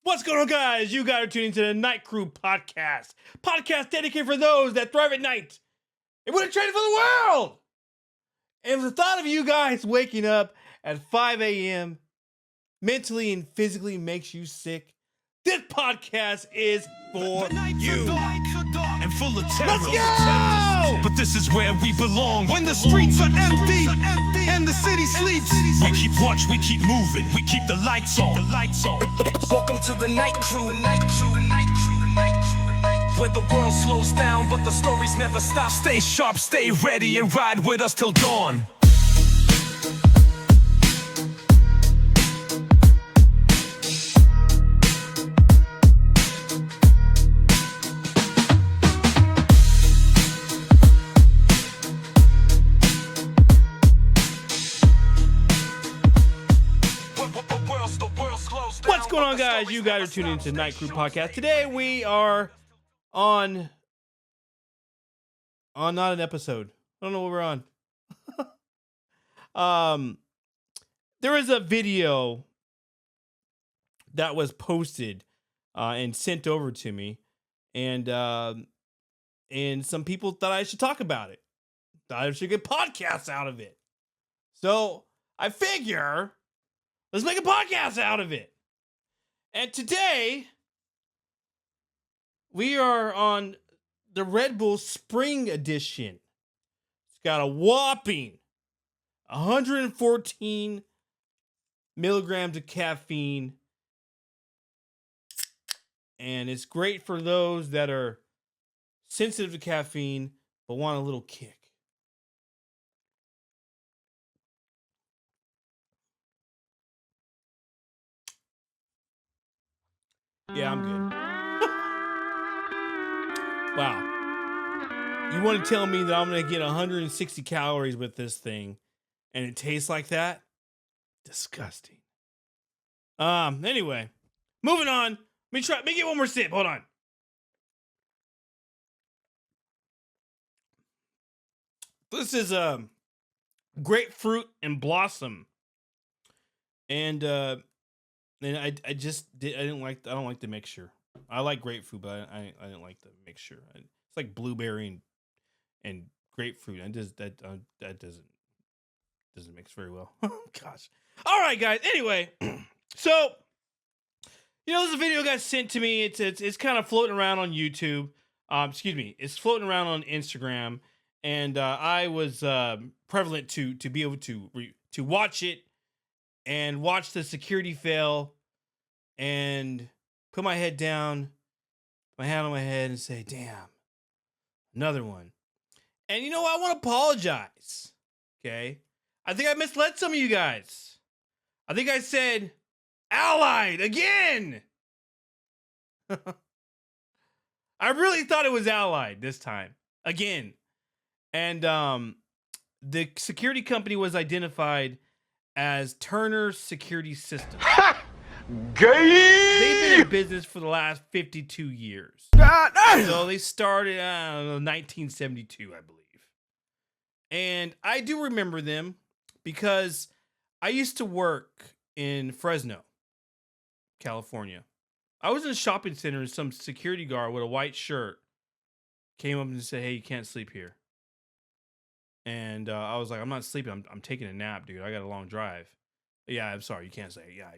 What's going on, guys? You guys are tuning to the Night Crew podcast. Podcast dedicated for those that thrive at night and wouldn't trade it for the world. And the thought of you guys waking up at 5 a.m. mentally and physically makes you sick, this podcast is for you. And full of terror. Let's go! But this is where we belong. When the streets are empty and the city sleeps, we keep watch, we keep moving, we keep the lights on. Welcome to the Night Crew. Where the world slows down, but the stories never stop. Stay sharp, stay ready, and ride with us till dawn. What's going on, guys? You guys are tuning into the Night Crew podcast. Today we are on not an episode. I don't know what we're on. There is a video that was posted and sent over to me, and some people thought I should talk about it. Thought I should get podcasts out of it. So I figure let's make a podcast out of it. And today, we are on the Red Bull Spring Edition. It's got a whopping 114 milligrams of caffeine. And it's great for those that are sensitive to caffeine but want a little kick. Yeah, I'm good. Wow. You want to tell me that I'm going to get 160 calories with this thing and it tastes like that? Disgusting. Anyway, moving on. Let me get one more sip. Hold on. This is grapefruit and blossom. And I don't like the mixture. I like grapefruit, but I didn't like the mixture. It's like blueberry and grapefruit. That doesn't mix very well. Gosh. All right, guys. Anyway, so this video got sent to me. It's kind of floating around on YouTube. It's floating around on Instagram, and I was prevalent to be able to watch it and watch the security fail and put my head down, my hand on my head, and say, damn, another one. And I want to apologize, okay? I think I misled some of you guys. I think I said Allied again. I really thought it was Allied this time, again. And the security company was identified as Turner Security Systems. They've been in business for the last 52 years. So they started in 1972, I believe. And I do remember them because I used to work in Fresno, California. I was in a shopping center and some security guard with a white shirt came up and said, "Hey, you can't sleep here." And I was like, "I'm not sleeping. I'm taking a nap, dude. I got a long drive." "Yeah, I'm sorry. You can't say." Yeah.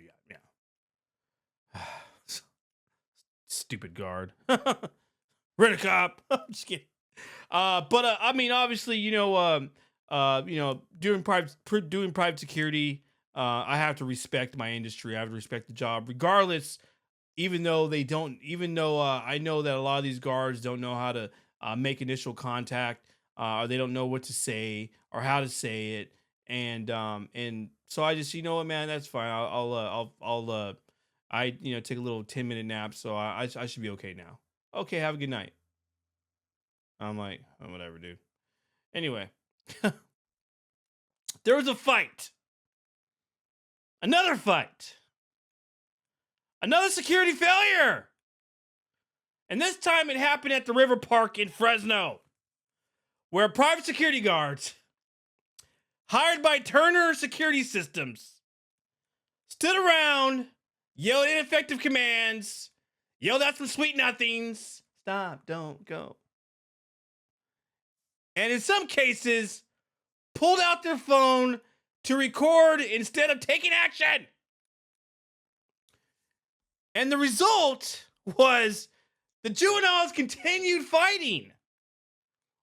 Stupid guard. Rent a cop. I'm just kidding. But I mean, obviously, doing private security, I have to respect my industry. I have to respect the job, regardless. Even though I know that a lot of these guards don't know how to make initial contact, or they don't know what to say or how to say it, and so I just, man, that's fine. I'll take a little 10-minute nap, so I should be okay now. Okay, have a good night. I'm like, oh, whatever, dude. Anyway, there was a fight. Another fight. Another security failure. And this time it happened at the River Park in Fresno, where private security guards hired by Turner Security Systems stood around yelled ineffective commands, yelled out some sweet nothings. Stop, don't go. And in some cases, pulled out their phone to record instead of taking action. And the result was the juveniles continued fighting.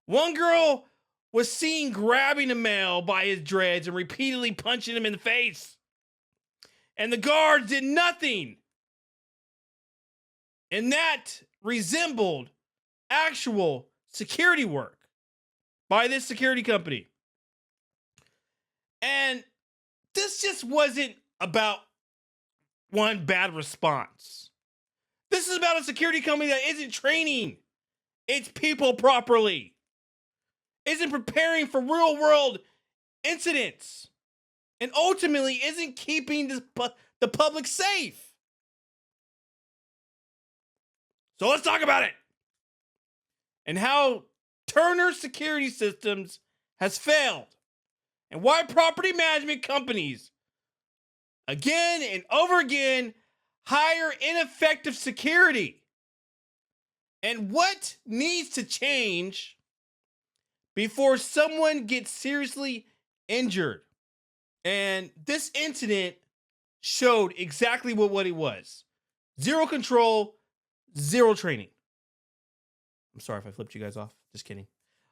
One girl was seen grabbing a male by his dreads and repeatedly punching him in the face. And the guards did nothing. And that resembled actual security work by this security company. And this just wasn't about one bad response. This is about a security company that isn't training its people properly, isn't preparing for real world incidents, and ultimately isn't keeping the public safe. So let's talk about it and how Turner Security Systems has failed and why property management companies again and over again hire ineffective security and what needs to change before someone gets seriously injured. And this incident showed exactly what it was. Zero control, zero training. I'm sorry if I flipped you guys off. Just kidding.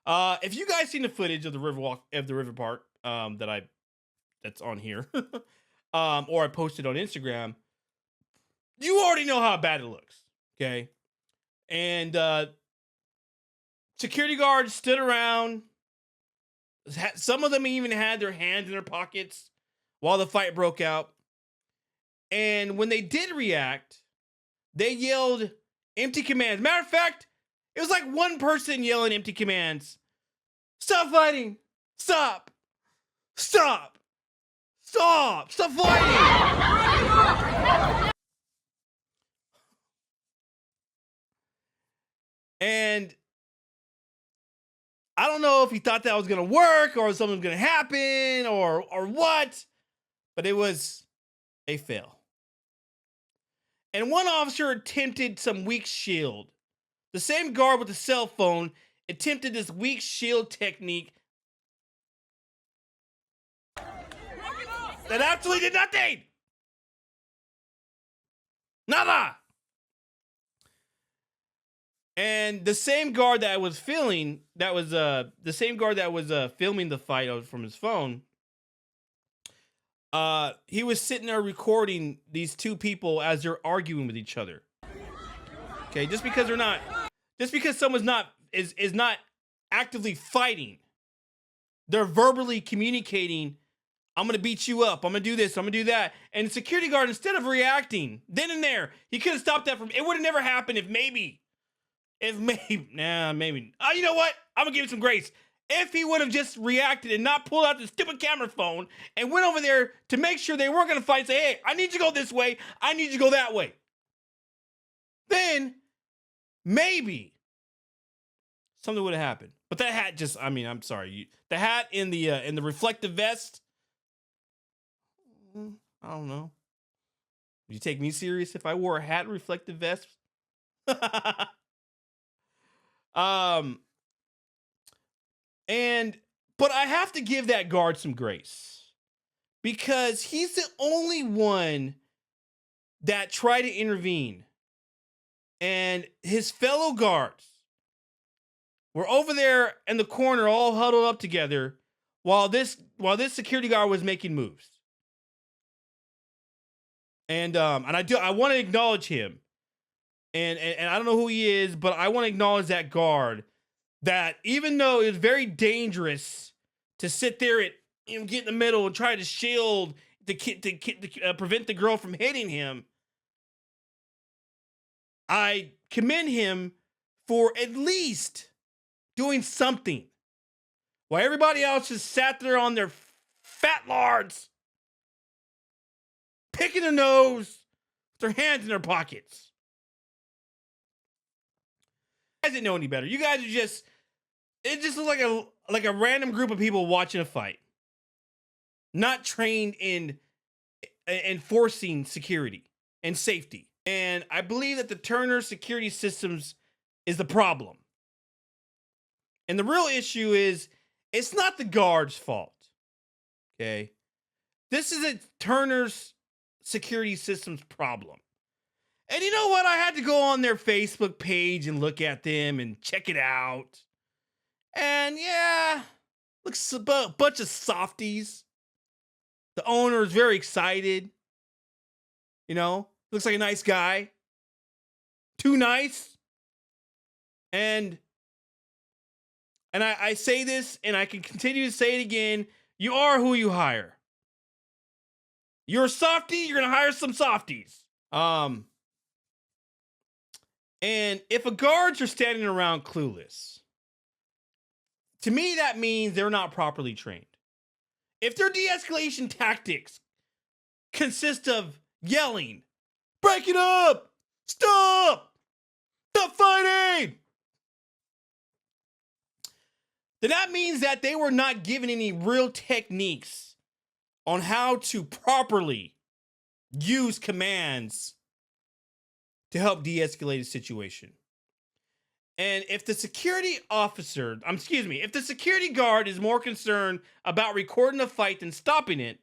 If you guys seen the footage of the river park that's on here, or I posted on Instagram, you already know how bad it looks. Okay, and security guards stood around. Some of them even had their hands in their pockets while the fight broke out. And when they did react, they yelled empty commands. Matter of fact, it was like one person yelling empty commands. Stop fighting. Stop. Stop. Stop. Stop fighting. And I don't know if he thought that was going to work or something was going to happen or what, but it was a fail. And one officer attempted some weak shield. The same guard with the cell phone attempted this weak shield technique that absolutely did nothing. Nada. And the same guard that was filming the fight from his phone, he was sitting there recording these two people as they're arguing with each other. Okay, just because someone's not actively fighting, they're verbally communicating, I'm gonna beat you up, I'm gonna do this, I'm gonna do that. And the security guard, instead of reacting then and there, he could have stopped that it would have never happened if maybe. You know what? I'm gonna give him some grace. If he would have just reacted and not pulled out the stupid camera phone and went over there to make sure they weren't gonna fight and say, hey, I need you to go this way, I need you to go that way. Then maybe something would have happened. But that hat I'm sorry. The hat in the reflective vest, I don't know. Would you take me serious if I wore a hat and reflective vest? But I have to give that guard some grace because he's the only one that tried to intervene, and his fellow guards were over there in the corner, all huddled up together, while this security guard was making moves. And I want to acknowledge him. And I don't know who he is, but I want to acknowledge that guard, that even though it was very dangerous to sit there and get in the middle and try to shield the kid to prevent the girl from hitting him, I commend him for at least doing something while everybody else just sat there on their fat lards, picking their nose, with their hands in their pockets. You guys didn't know any better. You guys are it just looked like a random group of people watching a fight, not trained in enforcing security. and safety. And I believe that the Turner security systems is the problem. And the real issue is it's not the guard's fault. Okay. This is a Turner's security systems problem. And you know what? I had to go on their Facebook page and look at them and check it out. And yeah, looks a bunch of softies. The owner is very excited. You know, looks like a nice guy. Too nice. And I say this and I can continue to say it again. You are who you hire. You're a softie, you're going to hire some softies. And if a guards are standing around clueless, to me that means they're not properly trained. If their de-escalation tactics consist of yelling, break it up, stop fighting, then that means that they were not given any real techniques on how to properly use commands to help de-escalate a situation. And if the security if the security guard is more concerned about recording a fight than stopping it,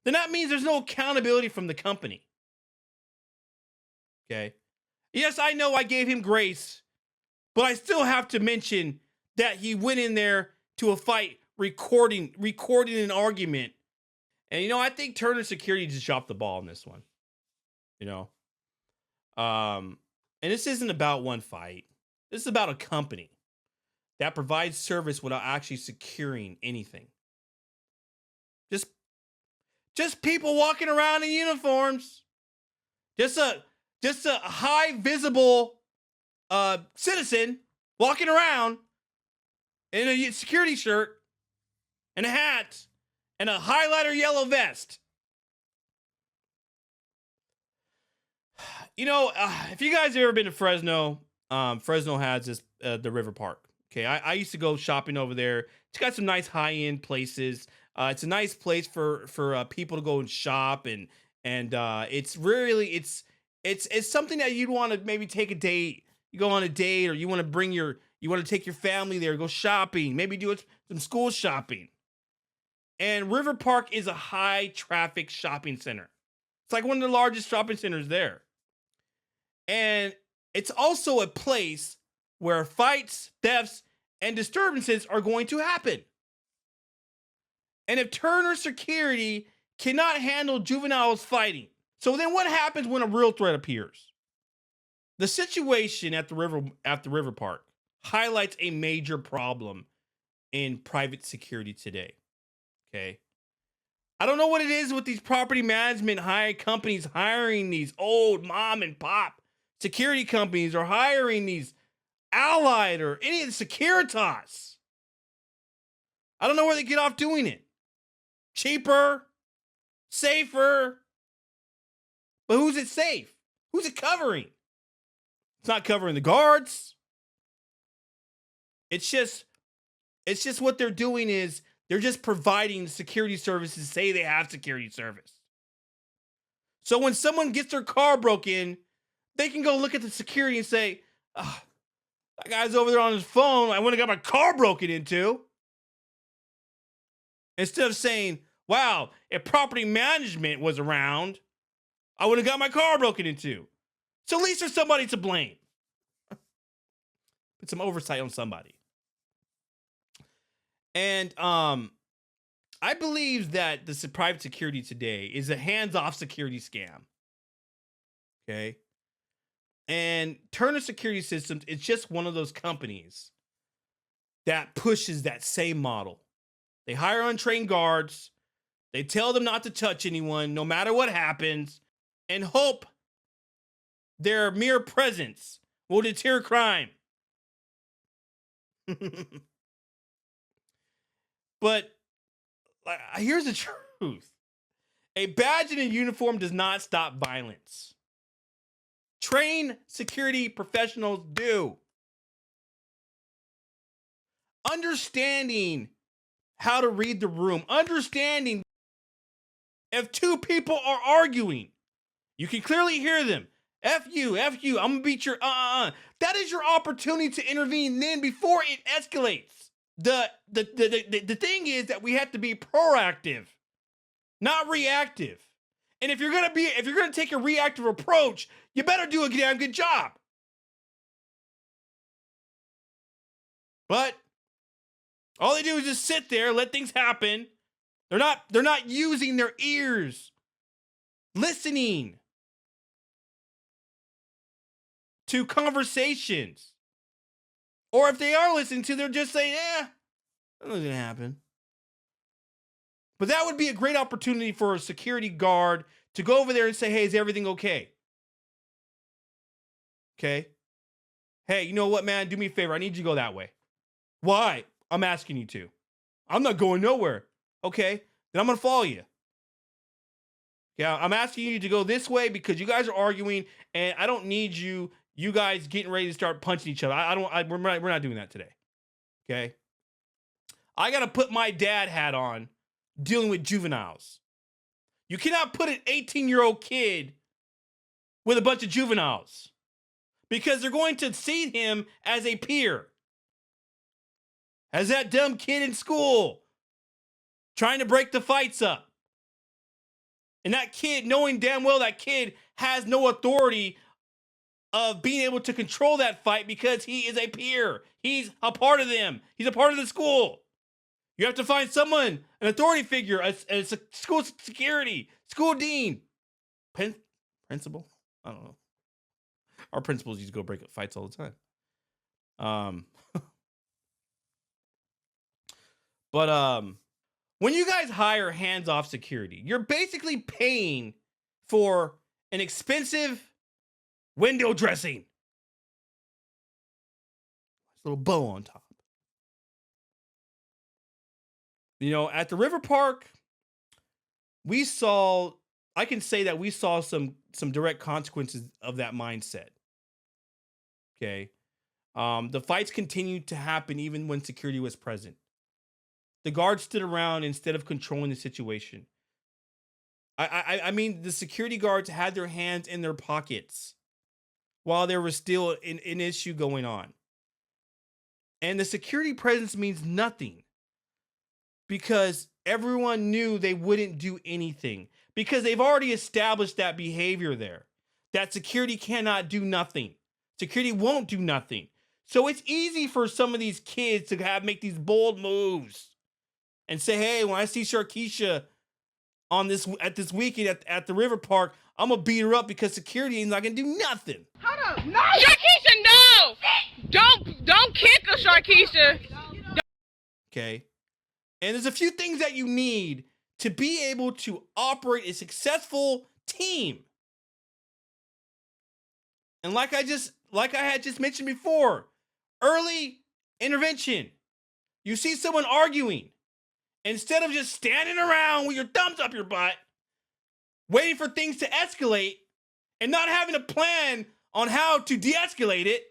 then that means there's no accountability from the company. Okay. Yes, I know I gave him grace, but I still have to mention that he went in there to a fight recording an argument. And, you know, I think Turner Security just dropped the ball on this one. You know? And this isn't about one fight. This is about a company that provides service without actually securing anything. Just people walking around in uniforms. Just a high visible citizen walking around in a security shirt and a hat and a highlighter yellow vest. You know, if you guys have ever been to Fresno, Fresno has this the River Park. Okay, I used to go shopping over there. It's got some nice high-end places. It's a nice place for people to go and shop, and it's really it's something that you'd want to maybe take a date. You go on a date, or you want to take your family there, go shopping, maybe do some school shopping. And River Park is a high traffic shopping center. It's like one of the largest shopping centers there. And it's also a place where fights, thefts, and disturbances are going to happen. And if Turner Security cannot handle juveniles fighting, so then what happens when a real threat appears? The situation at the River Park highlights a major problem in private security today. Okay. I don't know what it is with these property management companies hiring these old mom and pop security companies, or hiring these Allied or any of the Securitas. I don't know where they get off doing it. Cheaper, safer. But who's it safe? Who's it covering? It's not covering the guards. It's just what they're doing is they're just providing security services, say they have security service. So when someone gets their car broken, they can go look at the security and say, oh, that guy's over there on his phone. I went and got my car broken into. Instead of saying, wow, if property management was around, I would have got my car broken into. So at least there's somebody to blame. Put some oversight on somebody. And I believe that the private security today is a hands-off security scam. Okay? And Turner Security Systems is just one of those companies that pushes that same model. They hire untrained guards. They tell them not to touch anyone, no matter what happens, and hope their mere presence will deter crime. But here's the truth. A badge and a uniform does not stop violence. Trained security professionals do. Understanding how to read the room. Understanding if two people are arguing, You can clearly hear them. F you, I'm gonna beat your That is your opportunity to intervene then before it escalates. The thing is that we have to be proactive, not reactive. And if you're gonna take a reactive approach, you better do a damn good job. But all they do is just sit there, let things happen. They're not using their ears, listening to conversations. Or if they are listening to, they're just saying, nothing's gonna happen. But that would be a great opportunity for a security guard to go over there and say, hey, is everything okay? Okay. Hey, you know what, man? Do me a favor. I need you to go that way. Why? I'm asking you to. I'm not going nowhere. Okay. Then I'm going to follow you. Yeah, I'm asking you to go this way because you guys are arguing and I don't need you guys getting ready to start punching each other. We're not doing that today. Okay. I got to put my dad hat on dealing with juveniles. You cannot put an 18-year-old kid with a bunch of juveniles because they're going to see him as a peer, as that dumb kid in school trying to break the fights up. And that kid, knowing damn well that kid has no authority of being able to control that fight because he is a peer. He's a part of them. He's a part of the school. You have to find someone, an authority figure, a school security, school dean, principal. I don't know. Our principals used to go break up fights all the time. But when you guys hire hands-off security, you're basically paying for an expensive window dressing. Nice little bow on top. You know, at the river park, I can say that we saw some direct consequences of that mindset. Okay. The fights continued to happen even when security was present. The guards stood around instead of controlling the situation. I mean, the security guards had their hands in their pockets while there was still an issue going on. And the security presence means nothing because everyone knew they wouldn't do anything because they've already established that behavior there, that security cannot do nothing. Security won't do nothing. So it's easy for some of these kids to make these bold moves and say, hey, when I see Sharkeisha at this weekend at the river park, I'm gonna beat her up because security ain't not gonna do nothing. Hold up, no! Sharkeisha, no! Don't kick her, Sharkeisha. Okay. And there's a few things that you need to be able to operate a successful team. And like I had just mentioned before, early intervention. You see someone arguing. Instead of just standing around with your thumbs up your butt, waiting for things to escalate and not having a plan on how to de-escalate it,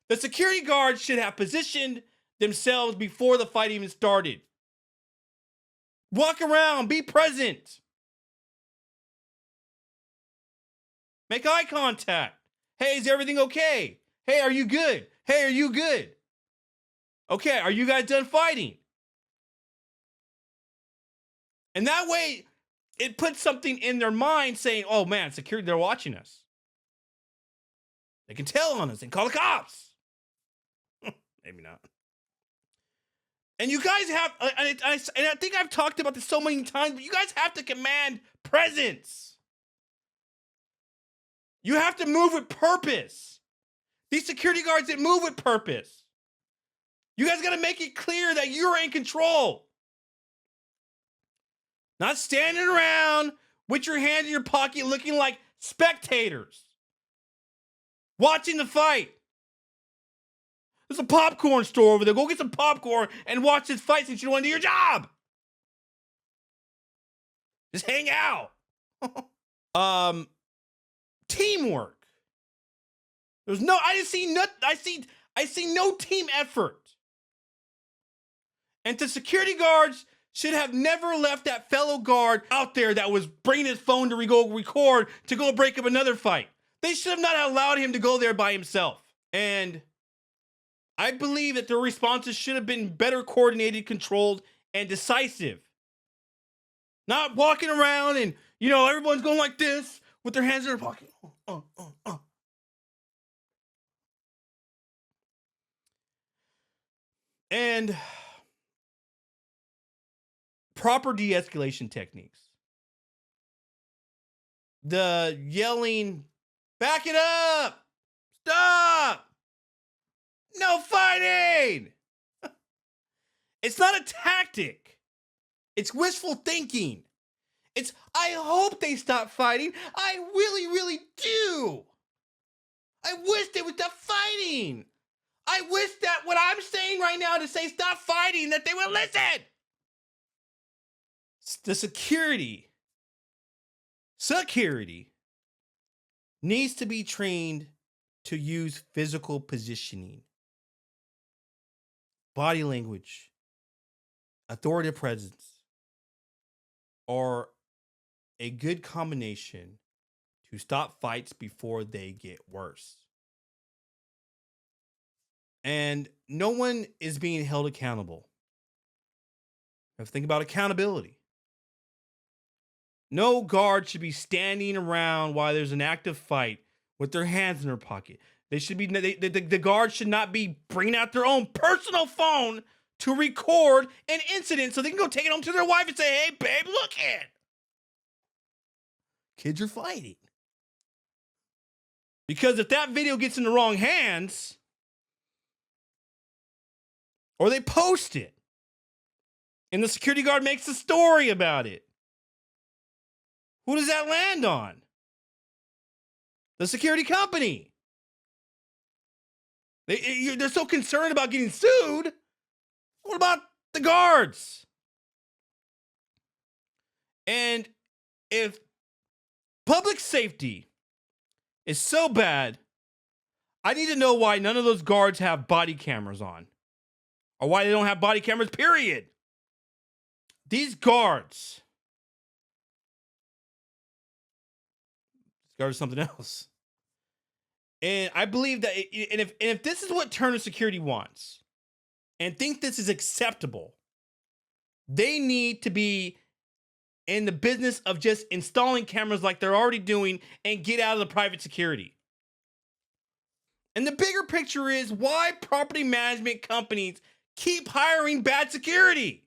the security guards should have positioned themselves before the fight even started. Walk around, be present. Make eye contact. Hey, is everything okay? Hey, are you good? Hey, are you good? Okay, are you guys done fighting? And that way, it puts something in their mind saying, oh man, security, they're watching us. They can tell on us and call the cops. Maybe not. And you guys have, and I think I've talked about this so many times, but you guys have to command presence. You have to move with purpose. These security guards that move with purpose. You guys got to make it clear that you're in control. Not standing around with your hand in your pocket looking like spectators. Watching the fight. There's a popcorn store over there. Go get some popcorn and watch this fight since you don't want to do your job. Just hang out. Teamwork. I see no team effort. And to security guards should have never left that fellow guard out there that was bringing his phone to go record to go break up another fight. They should have not allowed him to go there by himself. And I believe that their responses should have been better coordinated, controlled, and decisive. Not walking around and, everyone's going like this with their hands in their pocket. And proper de-escalation techniques. The yelling, back it up, stop, no fighting. It's not a tactic. It's wishful thinking. It's, I hope they stop fighting. I really, really do. I wish they would stop fighting. I wish that what I'm saying right now to say stop fighting, that they would listen. The security needs to be trained to use physical positioning, body language, authoritative presence, or a good combination to stop fights before they get worse. And no one is being held accountable. Have to think about accountability. No guard should be standing around while there's an active fight with their hands in their pocket. They should be the guard should not be bringing out their own personal phone to record an incident so they can go take it home to their wife and say, "Hey, babe, look it. Kids are fighting." Because if that video gets in the wrong hands, or they post it, and the security guard makes a story about it, who does that land on? The security company. They're so concerned about getting sued. What about the guards? And if public safety is so bad, I need to know why none of those guards have body cameras on. Or why they don't have body cameras, period. These guards. This guard is something else. And I believe that, if this is what Turner Security wants, and think this is acceptable, they need to be in the business of just installing cameras like they're already doing and get out of the private security. And the bigger picture is why property management companies keep hiring bad security.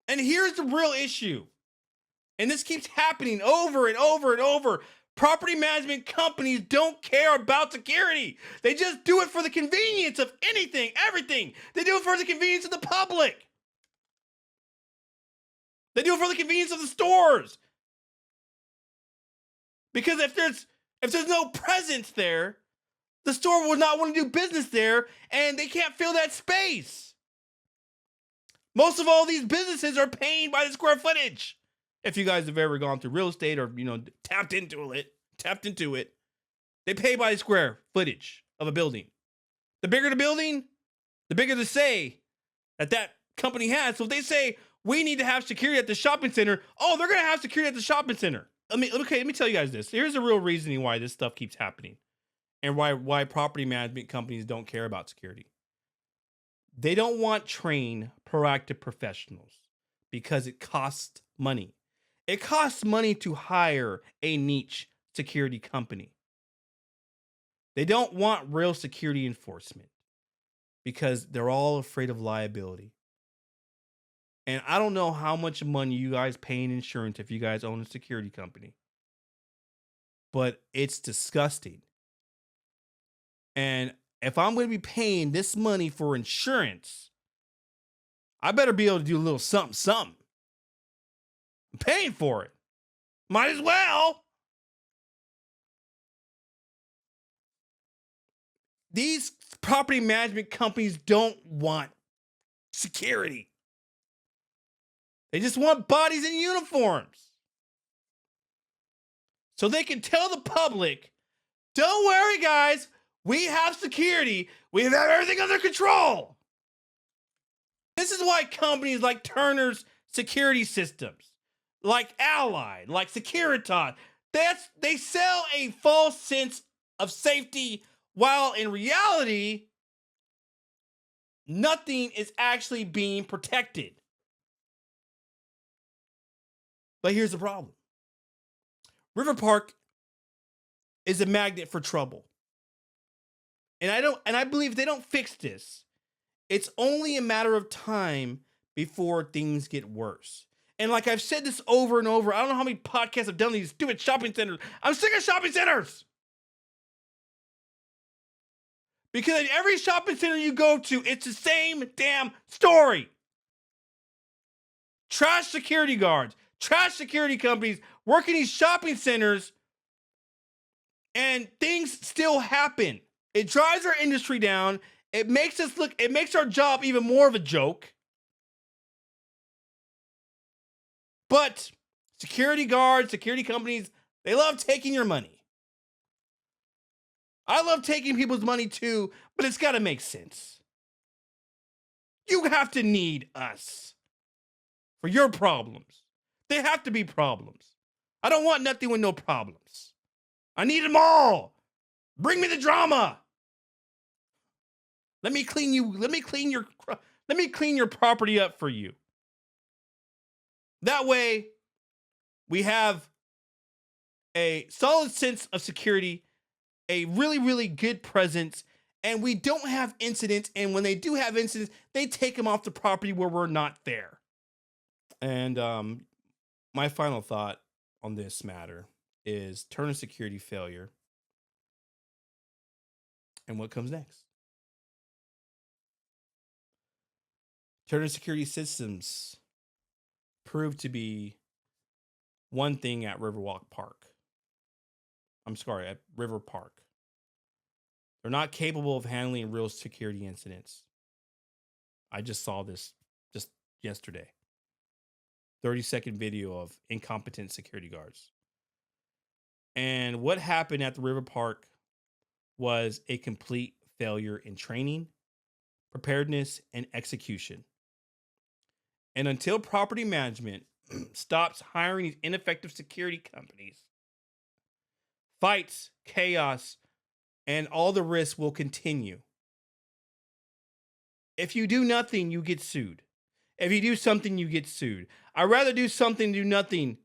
And here's the real issue. And this keeps happening over and over and over. Property management companies don't care about security. They just do it for the convenience of anything, everything. They do it for the convenience of the public. They do it for the convenience of the stores. Because if there's no presence there, the store will not want to do business there, and they can't fill that space. Most of all these businesses are paying by the square footage. If you guys have ever gone through real estate or, tapped into it, they pay by the square footage of a building. The bigger the building, the bigger the say that company has. So if they say, we need to have security at the shopping center, oh, they're going to have security at the shopping center. Let me tell you guys this. Here's the real reasoning why this stuff keeps happening and why property management companies don't care about security. They don't want trained, proactive professionals because it costs money. It costs money to hire a niche security company. They don't want real security enforcement because they're all afraid of liability. And I don't know how much money you guys pay in insurance if you guys own a security company, but it's disgusting. And if I'm going to be paying this money for insurance, I better be able to do a little something. I'm paying for it. Might as well. These property management companies don't want security. They just want bodies in uniforms. So they can tell the public, don't worry, guys. We have security. We have everything under control. This is why companies like Turner's Security Systems, like Allied, like Securitas, they sell a false sense of safety, while in reality, nothing is actually being protected. But here's the problem. River Park is a magnet for trouble. And I believe if they don't fix this, it's only a matter of time before things get worse. And like I've said this over and over, I don't know how many podcasts I've done these stupid shopping centers. I'm sick of shopping centers. Because at every shopping center you go to, it's the same damn story. Trash security guards, trash security companies working these shopping centers, and things still happen. It drives our industry down. It makes our job even more of a joke. But security guards, security companies, they love taking your money. I love taking people's money too, but it's got to make sense. You have to need us for your problems. They have to be problems. I don't want nothing with no problems. I need them all. Bring me the drama. Let me clean your property up for you. That way, we have a solid sense of security, a really, really good presence, and we don't have incidents. And when they do have incidents, they take them off the property where we're not there. And my final thought on this matter is Turner security failure. And what comes next? Turner Security Systems proved to be one thing at Riverwalk Park. I'm sorry, at River Park. They're not capable of handling real security incidents. I just saw this just yesterday. 30-second video of incompetent security guards. And what happened at the River Park was a complete failure in training, preparedness, and execution. And until property management stops hiring these ineffective security companies, fights, chaos, and all the risks will continue. If you do nothing, you get sued. If you do something, you get sued. I'd rather do something, do nothing,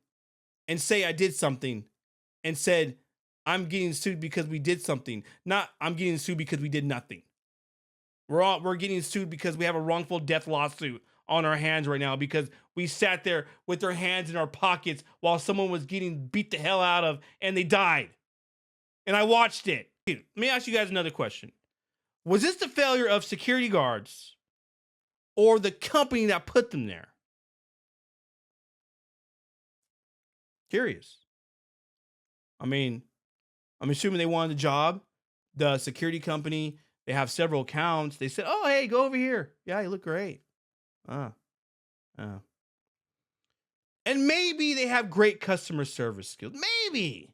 and say I did something, and said I'm getting sued because we did something, not I'm getting sued because we did nothing. We're getting sued because we have a wrongful death lawsuit on our hands right now because we sat there with our hands in our pockets while someone was getting beat the hell out of and they died. And I watched it. Let me ask you guys another question. Was this the failure of security guards or the company that put them there? Curious. I mean, I'm assuming they wanted the job. The security company, they have several accounts. They said, oh, hey, go over here. Yeah, you look great. And maybe they have great customer service skills. Maybe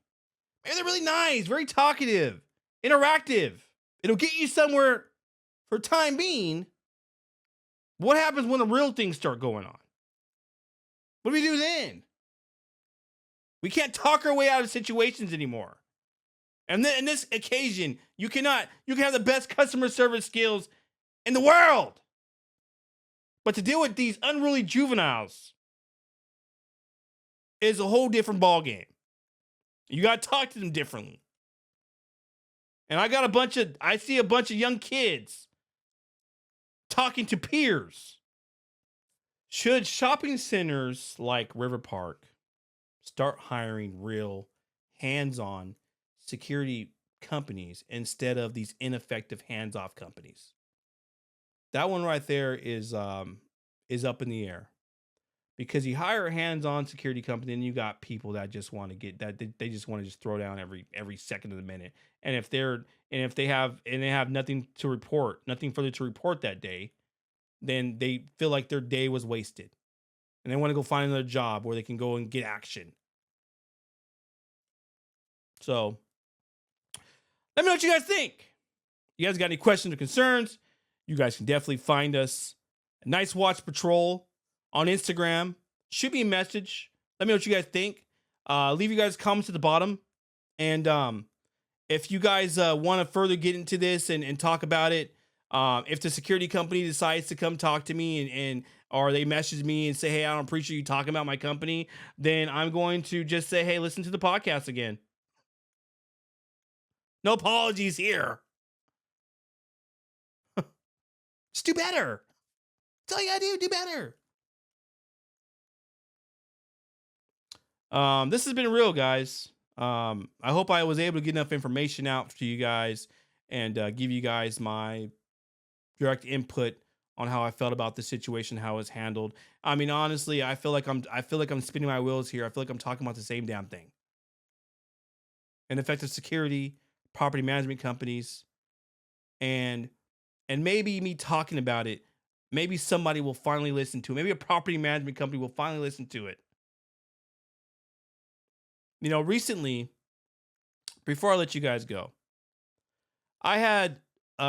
they're really nice, very talkative, interactive. It'll get you somewhere for time being. What happens when the real things start going on? What do we do then? We can't talk our way out of situations anymore. And then in this occasion, you can have the best customer service skills in the world. But to deal with these unruly juveniles is a whole different ballgame. You got to talk to them differently. And I see a bunch of young kids talking to peers. Should shopping centers like River Park start hiring real hands-on security companies instead of these ineffective hands-off companies? That one right there is up in the air, because you hire a hands-on security company and you got people that just want to get that they just want to just throw down every second of the minute. And if they have nothing to report, nothing further to report that day, then they feel like their day was wasted. And they want to go find another job where they can go and get action. So let me know what you guys think. You guys got any questions or concerns? You guys can definitely find us Nice Watch Patrol on Instagram. Shoot me a message. Let me know what you guys think. Leave you guys comments at the bottom. And if you guys want to further get into this and talk about it, if the security company decides to come talk to me or they message me and say, hey, I don't appreciate you talking about my company, then I'm going to just say, hey, listen to the podcast again. No apologies here. Just do better. That's all you gotta do better. This has been real, guys. I hope I was able to get enough information out to you guys and give you guys my direct input on how I felt about the situation, how it was handled. I mean, honestly, I feel like I'm spinning my wheels here. I feel like I'm talking about the same damn thing. Ineffective security, property management companies, and maybe me talking about it, maybe somebody will finally listen to it. Maybe a property management company will finally listen to it. You know, recently, before I let you guys go, I had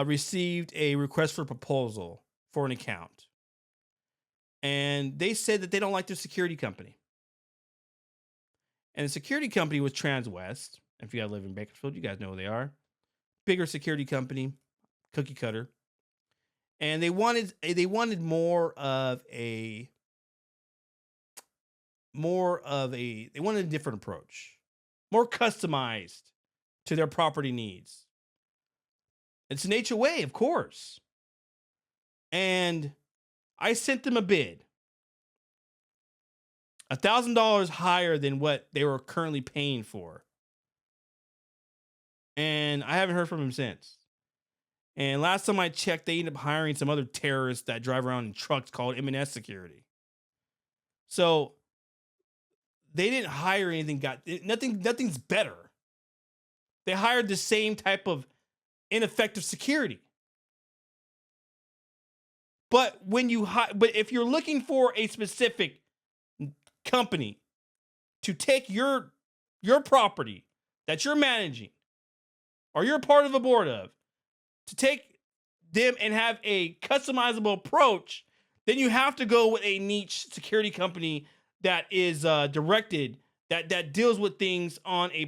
received a request for proposal for an account. And they said that they don't like their security company. And the security company was Transwest. If you guys live in Bakersfield, you guys know who they are. Bigger security company, cookie cutter. And they wanted more of a different approach, more customized to their property needs. It's an HOA, of course. And I sent them a bid, $1,000 higher than what they were currently paying for. And I haven't heard from them since. And last time I checked, they ended up hiring some other terrorists that drive around in trucks called M&S Security. So they didn't hire anything. Nothing's better. They hired the same type of ineffective security. But but if you're looking for a specific company to take your property that you're managing or you're part of a board of, to take them and have a customizable approach, then you have to go with a niche security company that is directed, that deals with things on a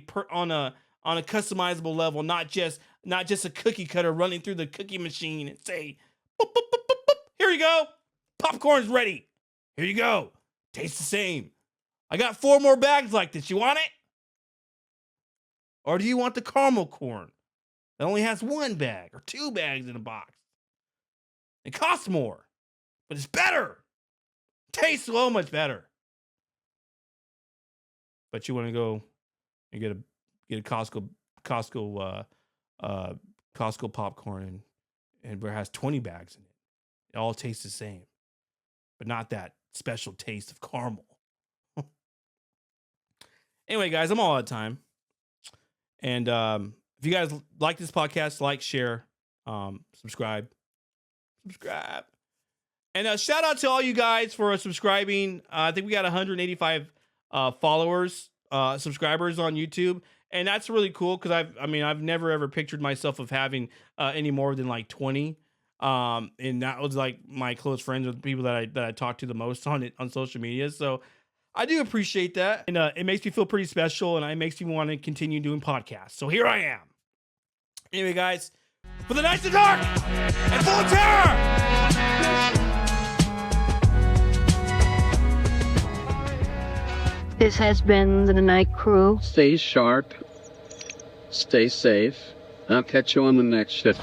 customizable level, not just a cookie cutter running through the cookie machine and say, boop, boop, boop, boop, boop. Here you go. Popcorn's ready. Here you go. Tastes the same. I got 4 more bags like this. You want it? Or do you want the caramel corn that only has 1 bag or 2 bags in a box? It costs more, but it's better. Tastes so much better. But you want to go and get a Costco popcorn and where it has 20 bags in it. It all tastes the same, but not that special taste of caramel. Anyway, guys, I'm all out of time. And if you guys like this podcast, like, share, subscribe. And shout out to all you guys for subscribing. I think we got 185 subscribers on YouTube. And that's really cool because I've never ever pictured myself of having any more than like 20. And that was like my close friends or the people that I talk to the most on social media. So I do appreciate that. And it makes me feel pretty special, and it makes me want to continue doing podcasts. So here I am. Anyway, guys, for the nights of dark and full of terror. This has been the Night Crew. Stay sharp. Stay safe. I'll catch you on the next shit.